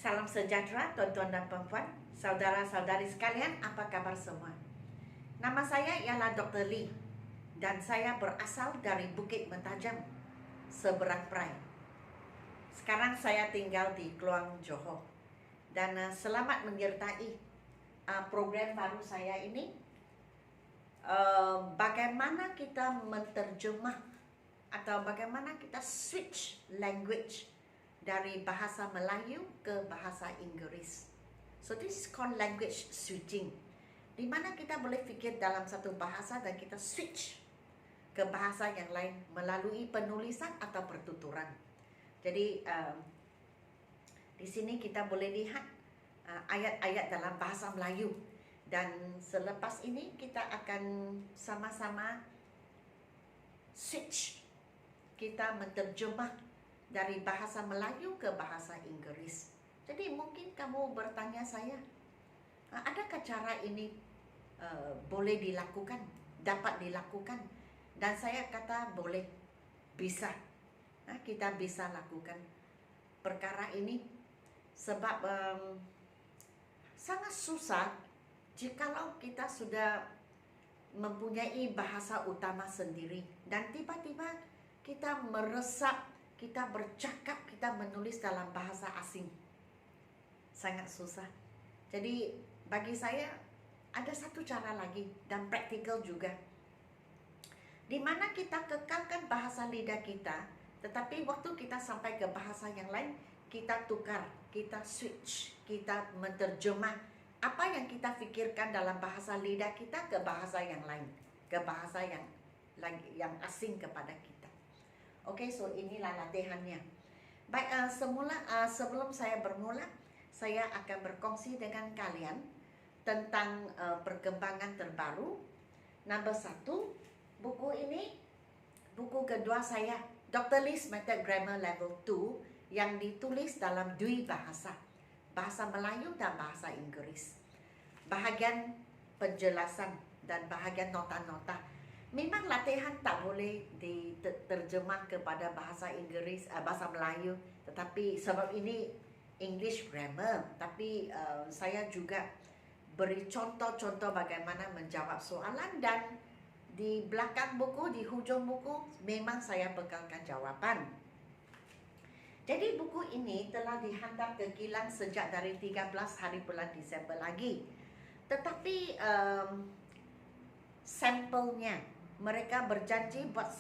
Salam sejahtera tuan-tuan dan puan-puan, saudara-saudari sekalian, apa kabar semua? Nama saya ialah Dr. Lee dan saya berasal dari Bukit Mentajam, seberang Perai. Sekarang saya tinggal di Kluang, Johor. Dan selamat menyertai program baru saya ini. Bagaimana kita menterjemah atau bagaimana kita switch language dari bahasa Melayu ke bahasa Inggeris. So this is called language switching, di mana kita boleh fikir dalam satu bahasa dan kita switch ke bahasa yang lain melalui penulisan atau pertuturan. Jadi di sini kita boleh lihat ayat-ayat dalam bahasa Melayu, dan selepas ini kita akan sama-sama switch, kita menterjemah dari bahasa Melayu ke bahasa Inggeris. Jadi mungkin kamu bertanya saya, adakah cara ini boleh dilakukan, dapat dilakukan? Dan saya kata boleh, bisa. Kita bisa lakukan perkara ini sebab sangat susah jikalau kita sudah mempunyai bahasa utama sendiri dan tiba-tiba kita meresap, kita bercakap, kita menulis dalam bahasa asing. Sangat susah. Jadi bagi saya ada satu cara lagi dan praktikal juga, di mana kita kekalkan bahasa lidah kita, tetapi waktu kita sampai ke bahasa yang lain, kita tukar, kita switch, kita menterjemah apa yang kita fikirkan dalam bahasa lidah kita ke bahasa yang lain, ke bahasa yang asing kepada kita. Oke, so inilah latihannya. Baik, sebelum saya bermula, saya akan berkongsi dengan kalian tentang perkembangan terbaru. Nombor 1, buku ini, buku kedua saya, Dr. Lee's Method Grammar Level 2, yang ditulis dalam dua bahasa, bahasa Melayu dan bahasa Inggeris. Bahagian penjelasan dan bahagian nota-nota. Memang latihan tak boleh diterjemah kepada bahasa Inggeris, bahasa Melayu, tetapi sebab ini English grammar, tapi saya juga beri contoh-contoh bagaimana menjawab soalan, dan di belakang buku, di hujung buku, memang saya bekalkan jawaban. Jadi buku ini telah dihantar ke kilang sejak dari 13 hari bulan Disember lagi. Tetapi sampelnya, mereka berjanji buat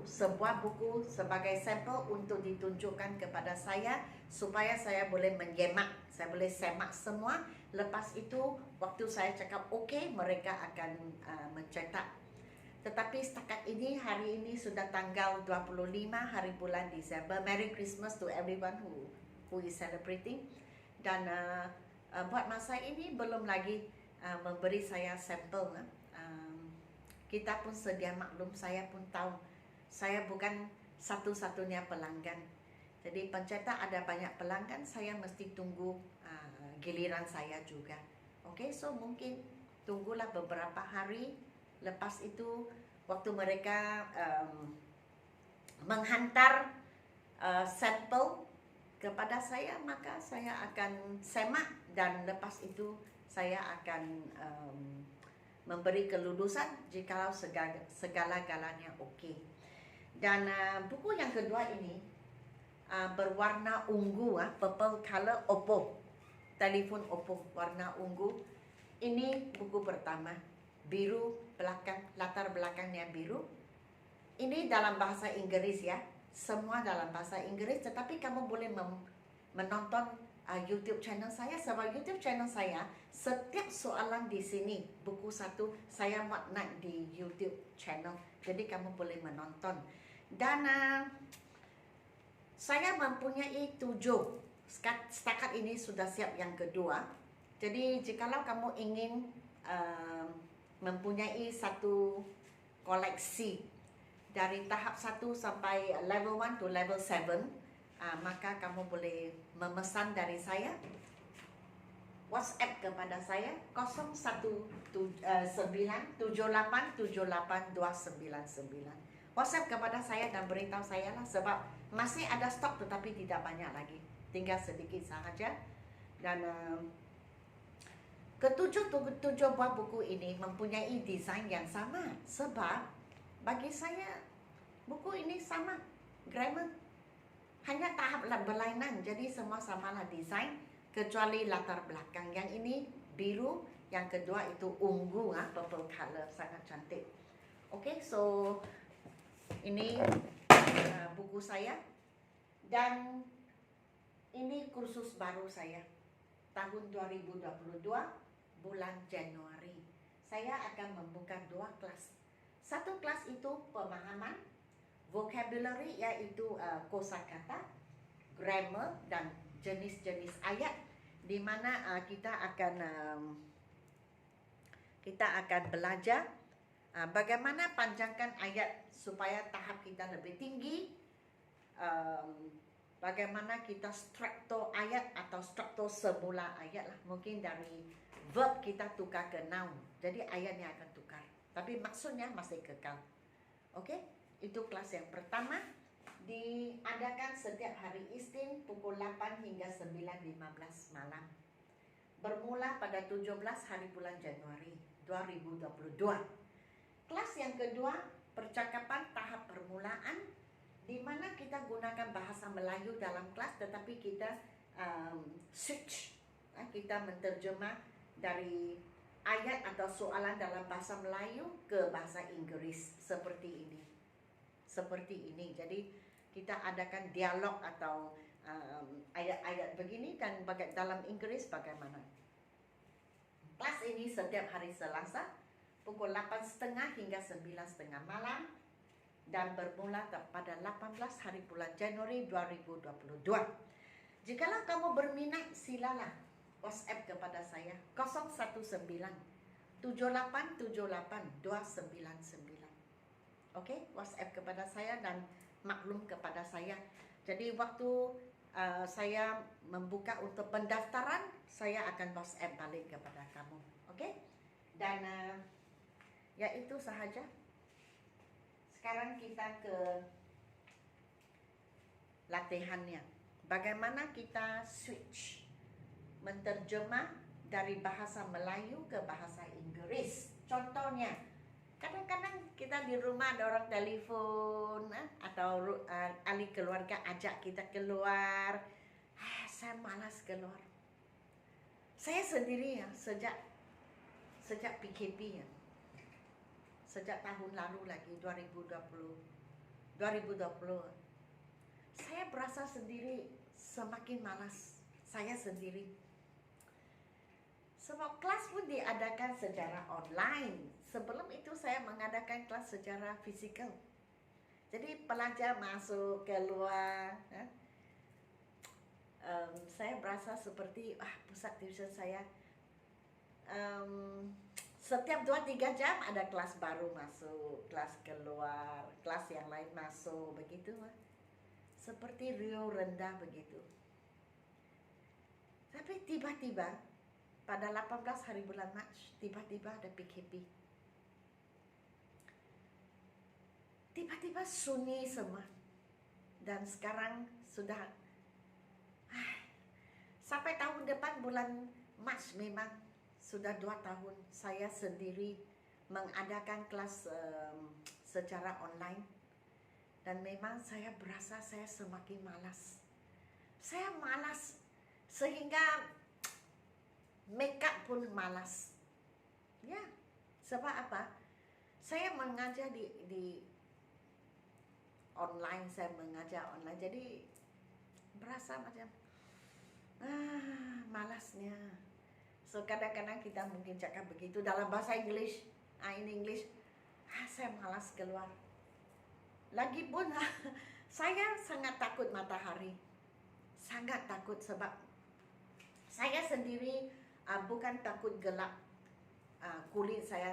sebuah buku sebagai sampel untuk ditunjukkan kepada saya supaya saya boleh menyemak, saya boleh semak semua. Lepas itu waktu saya cakap okey, mereka akan mencetak. Tetapi setakat ini, hari ini sudah tanggal 25 hari bulan Disember. Merry Christmas to everyone who is celebrating. Dan buat masa ini belum lagi memberi saya sampel. Kita pun sedia maklum, saya pun tahu saya bukan satu-satunya pelanggan. Jadi pencetak ada banyak pelanggan, saya mesti tunggu giliran saya juga. Oke, so mungkin tunggulah beberapa hari. Lepas itu waktu mereka menghantar sampel kepada saya, maka saya akan semak, dan lepas itu saya akan memberi kelulusan jikalau segala-galanya okey. Dan buku yang kedua ini berwarna ungu, purple color, Oppo, telefon Oppo warna ungu. Ini buku pertama, biru belakang, latar belakangnya biru. Ini dalam bahasa Inggeris ya, semua dalam bahasa Inggeris, tetapi kamu boleh menonton YouTube channel saya, sebab YouTube channel saya setiap soalan di sini, buku satu saya buat naik di YouTube channel, jadi kamu boleh menonton. Dan saya mempunyai 7, setakat ini sudah siap yang kedua. Jadi jikalau kamu ingin mempunyai satu koleksi dari tahap 1 sampai level 1 to level 7, maka kamu boleh memesan dari saya, WhatsApp kepada saya 01978782999. WhatsApp kepada saya dan beritahu saya lah, sebab masih ada stok tetapi tidak banyak lagi, tinggal sedikit sahaja. Dan ketujuh buah buku ini mempunyai desain yang sama, sebab bagi saya buku ini sama, grammar, hanya tahap berlainan. Jadi semua samalah desain kecuali latar belakang. Yang ini biru, yang kedua itu ungu, purple color, sangat cantik. Okay, so ini buku saya, dan ini kursus baru saya tahun 2022 bulan Januari. Saya akan membuka 2 kelas. Satu kelas itu pemahaman vocabulary, yaitu kosakata, grammar, dan jenis-jenis ayat, di mana kita akan belajar bagaimana panjangkan ayat supaya tahap kita lebih tinggi, bagaimana kita struktur ayat atau struktur semula ayat lah. Mungkin dari verb kita tukar ke noun, jadi ayatnya akan tukar, tapi maksudnya masih kekal. Oke, itu kelas yang pertama, diadakan setiap hari Isnin pukul 8 hingga 9.15 malam. Bermula pada 17 hari bulan Januari 2022. Kelas yang kedua, percakapan tahap permulaan, di mana kita gunakan bahasa Melayu dalam kelas, tetapi kita switch, kita menterjemah dari ayat atau soalan dalam bahasa Melayu ke bahasa Inggris seperti ini. Jadi kita adakan dialog atau ayat-ayat begini, dan dalam Inggris bagaimana. Kelas ini setiap hari Selasa pukul 8.30 hingga 9.30 malam, dan bermula pada 18 hari bulan Januari 2022. Jikalau kamu berminat, silalah WhatsApp kepada saya 019 7878 299. Okey, WhatsApp kepada saya dan maklum kepada saya. Jadi waktu saya membuka untuk pendaftaran, saya akan WhatsApp balik kepada kamu. Okey? Dan ya itu sahaja. Sekarang kita ke latihannya. Bagaimana kita switch menterjemah dari bahasa Melayu ke bahasa Inggris. Contohnya, kadang-kadang kita di rumah ada orang telefon, atau ahli keluarga ajak kita keluar. Saya malas keluar. Saya sendiri sejak PKP, sejak tahun lalu lagi 2020, saya berasa sendiri semakin malas. Saya sendiri. Sebab kelas pun diadakan secara online. Sebelum itu saya mengadakan kelas secara fizikal. Jadi pelajar masuk keluar. Saya berasa seperti pusat tuition saya. Setiap 2-3 jam ada kelas baru masuk, kelas keluar, kelas yang lain masuk, begitu. Seperti riuh rendah begitu. Tapi tiba-tiba pada 18 hari bulan Mac, tiba-tiba ada PKP. Tiba-tiba sunyi semua. Dan sekarang sudah sampai tahun depan bulan Mac, memang sudah 2 tahun saya sendiri mengadakan kelas secara online. Dan memang saya berasa saya semakin malas. Saya malas sehingga makeup pun malas. Ya, sebab apa? Saya mengajar di online, saya mengajar online. Jadi berasa macam malasnya. So kadang-kadang kita mungkin cakap begitu dalam bahasa English, in English, saya malas keluar. Lagipun saya sangat takut matahari. Sangat takut sebab saya sendiri bukan takut gelap. Kulit saya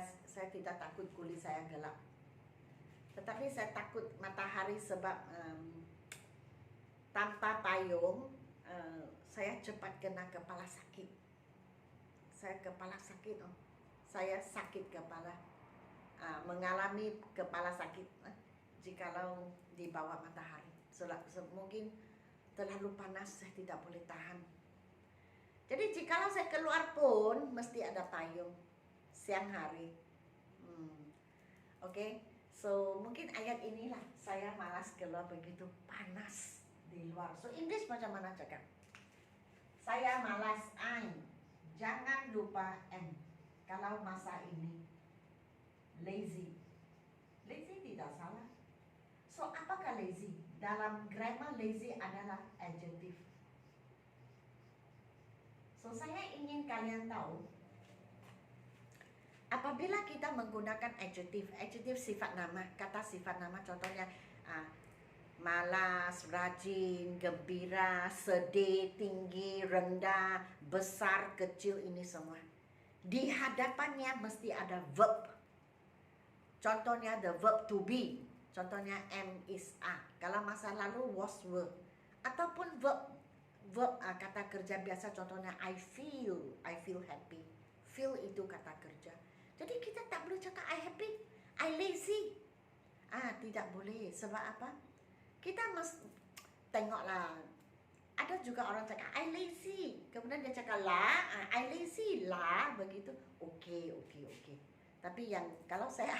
tidak takut kulit saya gelap. Tetapi saya takut matahari sebab tanpa payung saya cepat kena kepala sakit. Saya kepala sakit. Saya sakit kepala. Mengalami kepala sakit jikalau di bawah matahari. Mungkin terlalu panas, saya tidak boleh tahan. Jadi jikalau saya keluar pun mesti ada payung siang hari. Oke, so mungkin ayat inilah saya malas keluar begitu panas di luar. So English macam mana cakap? Saya malas, jangan lupa N. Kalau masa ini lazy, lazy tidak salah. So apakah lazy? Dalam grammar lazy adalah adjective. So saya ingin kalian tahu, apabila kita menggunakan adjective sifat nama, kata sifat nama contohnya malas, rajin, gembira, sedih, tinggi, rendah, besar, kecil, ini semua. Di hadapannya mesti ada verb. Contohnya the verb to be. Contohnya am, is, are. Kalau masa lalu was, were. Ataupun verb kata kerja biasa, contohnya I feel happy. Feel itu kata kerja. Jadi kita tak boleh cakap I happy, I lazy. Tidak boleh. Sebab apa? Kita mesti tengoklah. Ada juga orang cakap I lazy, kemudian dia cakap lah, I lazy lah, begitu. Okey. Tapi yang kalau saya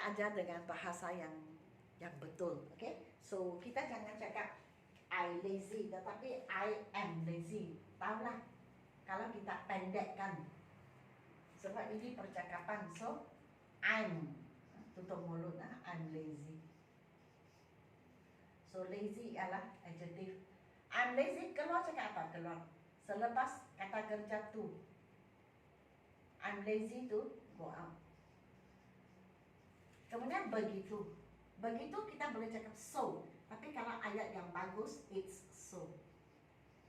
ajar dengan bahasa yang betul, okey? So kita jangan cakap I lazy, tetapi I am lazy. Tahulah kalau kita pendekkan. Sebab ini percakapan, so I'm, tutup mulut, I'm lazy. So lazy ialah adjective. I'm lazy, keluar cakap apa? Keluar. Selepas kata kerja to. I'm lazy to go out. Kemudian begitu. Begitu kita boleh cakap so. Tapi kalau ayat yang bagus, it's so.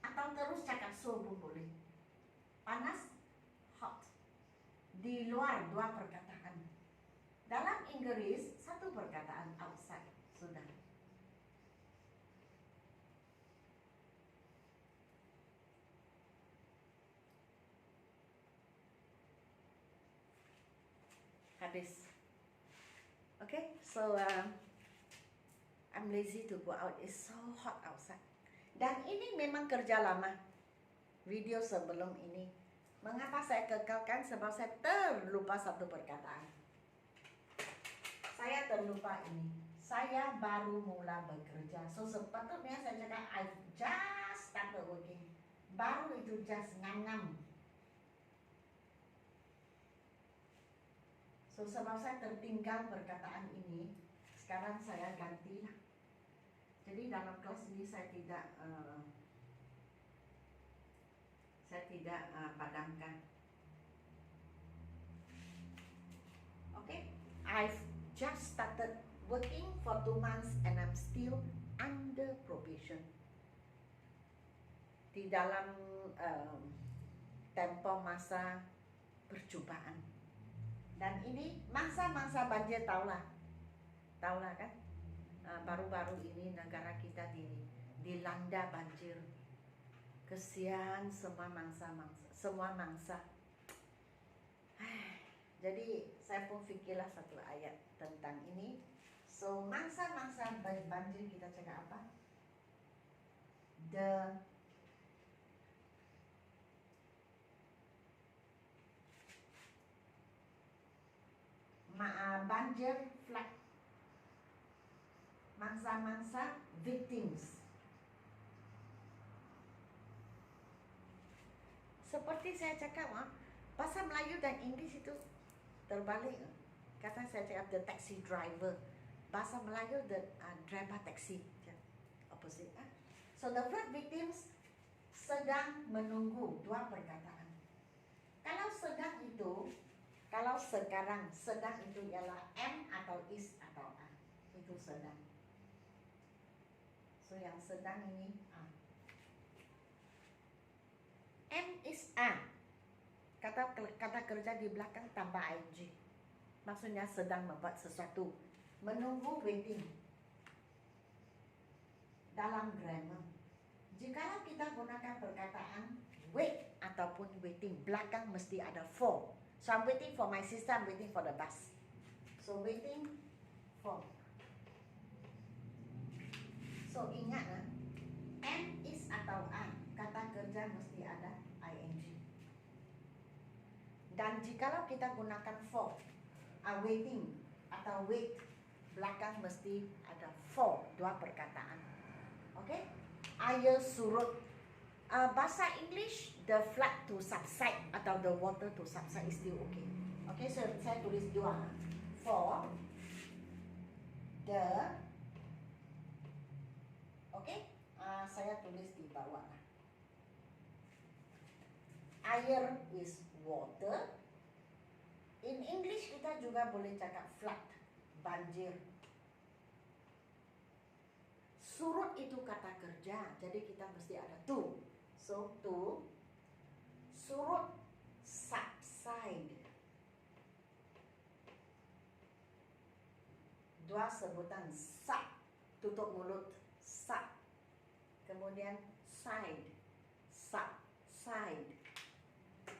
Atau terus cakap so pun boleh. Panas, hot. Di luar dua perkataan. Dalam Inggris, satu perkataan outside. Sudah. Habis. Okay, so I'm lazy to go out. It's so hot outside. Dan ini memang kerja lama. Video sebelum ini. Mengapa saya kekalkan? Sebab saya terlupa satu perkataan. Saya terlupa ini. Saya baru mula bekerja. So sepatutnya saya cakap I just started working. Baru itu just ngam-ngam. So sebab saya tertinggal perkataan ini, sekarang saya gantilah. Jadi dalam kelas ini saya tidak padamkan. Okay, I've just started working for 2 months and I'm still under probation. Di dalam tempo masa percobaan. Dan ini masa-masa banjir, tahulah kan? Baru-baru ini negara kita dilanda banjir. Kesian semua mangsa. Jadi saya pun fikirlah satu ayat tentang ini. So mangsa-mangsa banjir kita cakap apa? Banjir, flood. Mangsa-mangsa victims. Seperti saya cakap, bahasa Melayu dan English itu terbalik. Kata saya cakap the taxi driver. Bahasa Melayu the driver taxi. Opposite. So the flood victims sedang menunggu, dua perkataan. Kalau sedang itu, kalau sekarang, sedang itu ialah am atau is atau are. Itu sedang. So yang sedang ini am is are. Kata kerja di belakang tambah ing. Maksudnya sedang membuat sesuatu. Menunggu, waiting. Dalam grammar, jikalau kita gunakan perkataan wait ataupun waiting, belakang mesti ada for. So I'm waiting for my sister, I'm waiting for the bus. So waiting for. So ingat am is atau are. kata kerja mesti ada ing. Dan jikalau kita gunakan for, waiting atau wait, belakang mesti ada for, dua perkataan. Oke? Air surut. Bahasa English, the flood to subside atau the water to subside is still okay. Okay, so saya tulis dua. For the, okay, saya tulis di bawah. Air is water. In English kita juga boleh cakap flood, banjir. Surut itu kata kerja, jadi kita mesti ada to. So to, surut, subside. Dua sebutan, sub, tutup mulut, sub. Kemudian side, subside.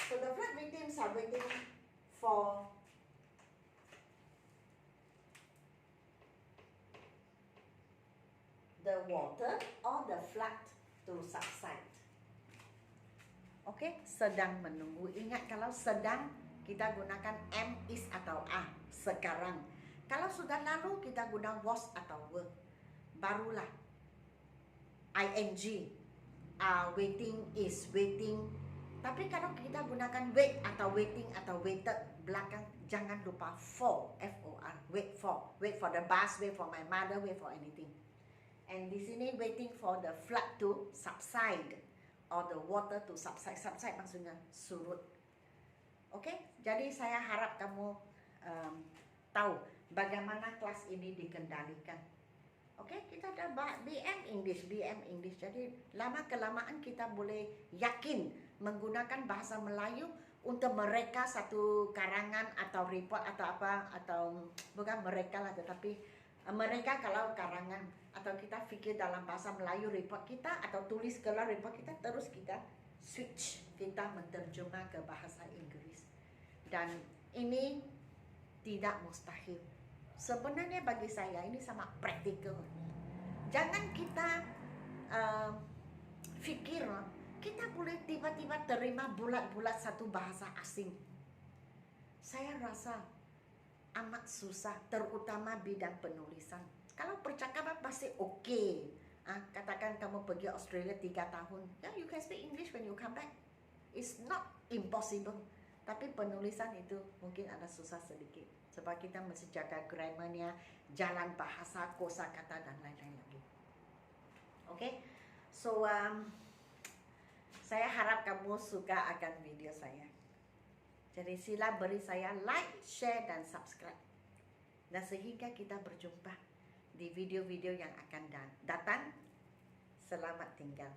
So the flood victims are waiting for the water or the flood to subside. Okay, sedang menunggu. Ingat, kalau sedang kita gunakan am, is atau are, sekarang. Kalau sudah lalu kita guna was atau were, barulah ing, waiting, is, waiting. Tapi kalau kita gunakan wait atau waiting atau waited, belakang jangan lupa for, for, wait for the bus, wait for my mother, wait for anything. And di sini waiting for the flood to subside or the water to subside. Subside maksudnya surut. Oke, jadi saya harap kamu tahu bagaimana kelas ini dikendalikan. Oke, kita ada BM English. Jadi lama-kelamaan kita boleh yakin menggunakan bahasa Melayu untuk mereka satu karangan atau report atau apa, atau bukan mereka lah, tetapi mereka kalau karangan atau kita fikir dalam bahasa Melayu report kita atau tulis kelar report kita, terus kita switch, kita menterjemah ke bahasa Inggris. Dan ini tidak mustahil. Sebenarnya bagi saya ini sangat praktikal. Jangan kita fikir kita boleh tiba-tiba terima bulat-bulat satu bahasa asing. Saya rasa amat susah, terutama bidang penulisan. Kalau percakapan pasti oke. Katakan kamu pergi Australia 3 tahun, you can speak English when you come back. It's not impossible. Tapi penulisan itu mungkin ada susah sedikit. Sebab kita mesti jaga grammarnya, jalan bahasa, kosakata dan lain-lain lagi. Okay? So, saya harap kamu suka akan video saya. Jadi sila beri saya like, share dan subscribe. Dan sehingga kita berjumpa di video-video yang akan datang. Selamat tinggal.